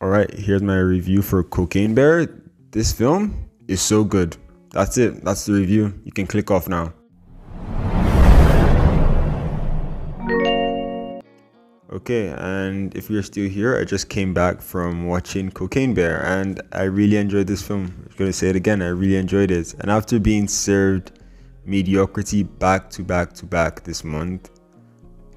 Alright, here's my review for Cocaine Bear. This film is so good. That's it. That's the review. You can click off now. Okay, and if you're still here, I just came back from watching Cocaine Bear and I really enjoyed this film. I'm gonna say it again, I really enjoyed it. And after being served mediocrity back to back to back this month,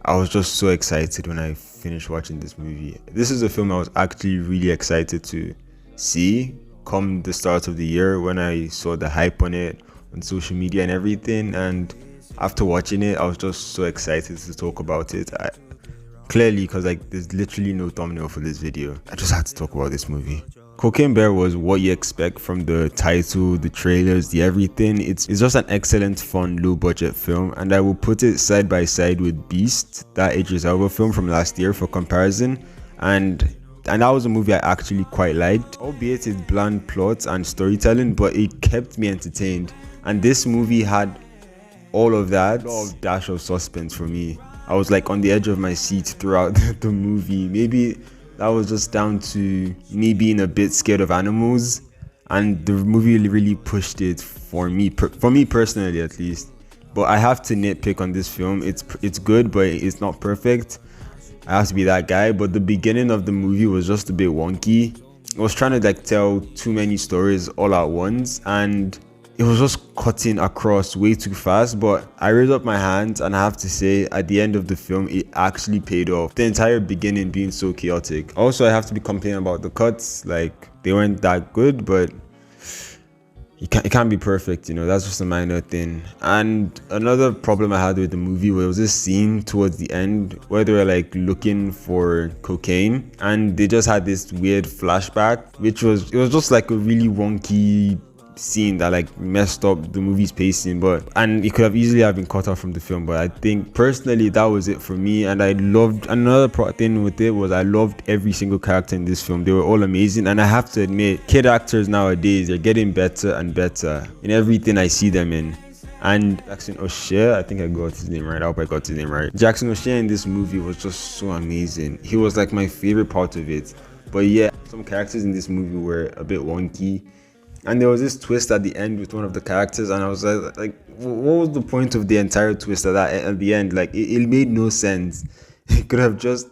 I was just so excited when I finished watching this movie. This is a film I was actually really excited to see come the start of the year when I saw the hype on it on social media and everything. And after watching it, I was just so excited to talk about it. Clearly, because there's literally no thumbnail for this video. I just had to talk about this movie. Cocaine Bear was what you expect from the title, the trailers, the everything. It's just an excellent, fun, low-budget film, and I will put it side by side with Beast, that Idris Elba film from last year, for comparison. And that was a movie I actually quite liked, albeit its bland plot and storytelling, but it kept me entertained. And this movie had all of that, a dash of suspense for me. I was like on the edge of my seat throughout the movie. Maybe that was just down to me being a bit scared of animals, and the movie really pushed it for me personally, at least. But I have to nitpick on this film. It's good, but it's not perfect. I have to be that guy. But the beginning of the movie was just a bit wonky. I was trying to tell too many stories all at once, and it was just cutting across way too fast. But I raised up my hands, and I have to say, at the end of the film, it actually paid off. The entire beginning being so chaotic. Also, I have to be complaining about the cuts. They weren't that good, but it can't be perfect, that's just a minor thing. And another problem I had with the movie was this scene towards the end where they were looking for cocaine, and they just had this weird flashback, it was just a really wonky scene that messed up the movie's pacing, and it could have easily been cut off from the film. But I think personally that was it for me. And I loved, another thing with it was I loved every single character in this film. They were all amazing, and I have to admit, kid actors nowadays, they're getting better and better in everything I see them in. And Jackson O'Shea, I think I got his name right. I hope I got his name right. Jackson O'Shea in this movie was just so amazing. He was my favorite part of it. But yeah, some characters in this movie were a bit wonky. And there was this twist at the end with one of the characters, and I was like, what was the point of the entire twist at the end? It made no sense. It could have just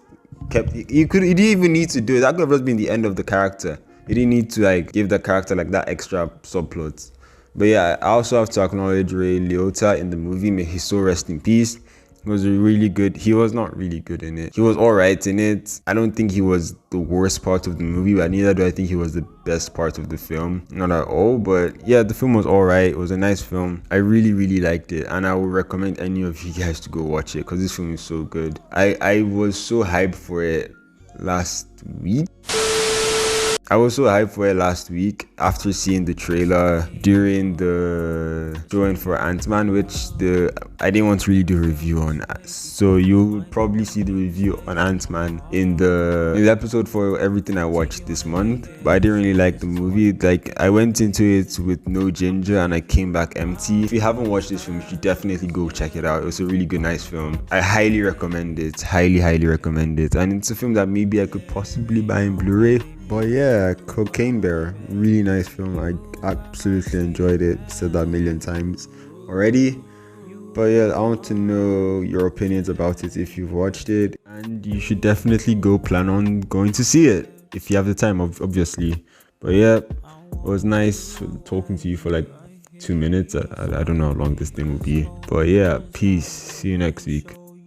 kept. You didn't even need to do it. That could have just been the end of the character. You didn't need to give the character that extra subplot. But yeah, I also have to acknowledge Ray Liotta in the movie. May his soul rest in peace. He was really good. He was not really good in it. He was alright in it. I don't think he was the worst part of the movie, but neither do I think he was the best part of the film. Not at all, but yeah, the film was alright. It was a nice film. I really liked it, and I would recommend any of you guys to go watch it because this film is so good. I was so hyped for it last week. After seeing the trailer during the showing for Ant-Man, which I didn't want to really do a review on. So you'll probably see the review on Ant-Man in the episode for everything I watched this month. But I didn't really like the movie. I went into it with no ginger and I came back empty. If you haven't watched this film, you should definitely go check it out. It was a really good, nice film. I highly recommend it. Highly recommend it. And it's a film that maybe I could possibly buy in Blu-ray. But yeah, Cocaine Bear, really nice film. I absolutely enjoyed it. Said that a million times already. But yeah, I want to know your opinions about it if you've watched it. And you should definitely plan on going to see it if you have the time, obviously. But yeah, it was nice talking to you for 2 minutes. I don't know how long this thing will be. But yeah, peace. See you next week.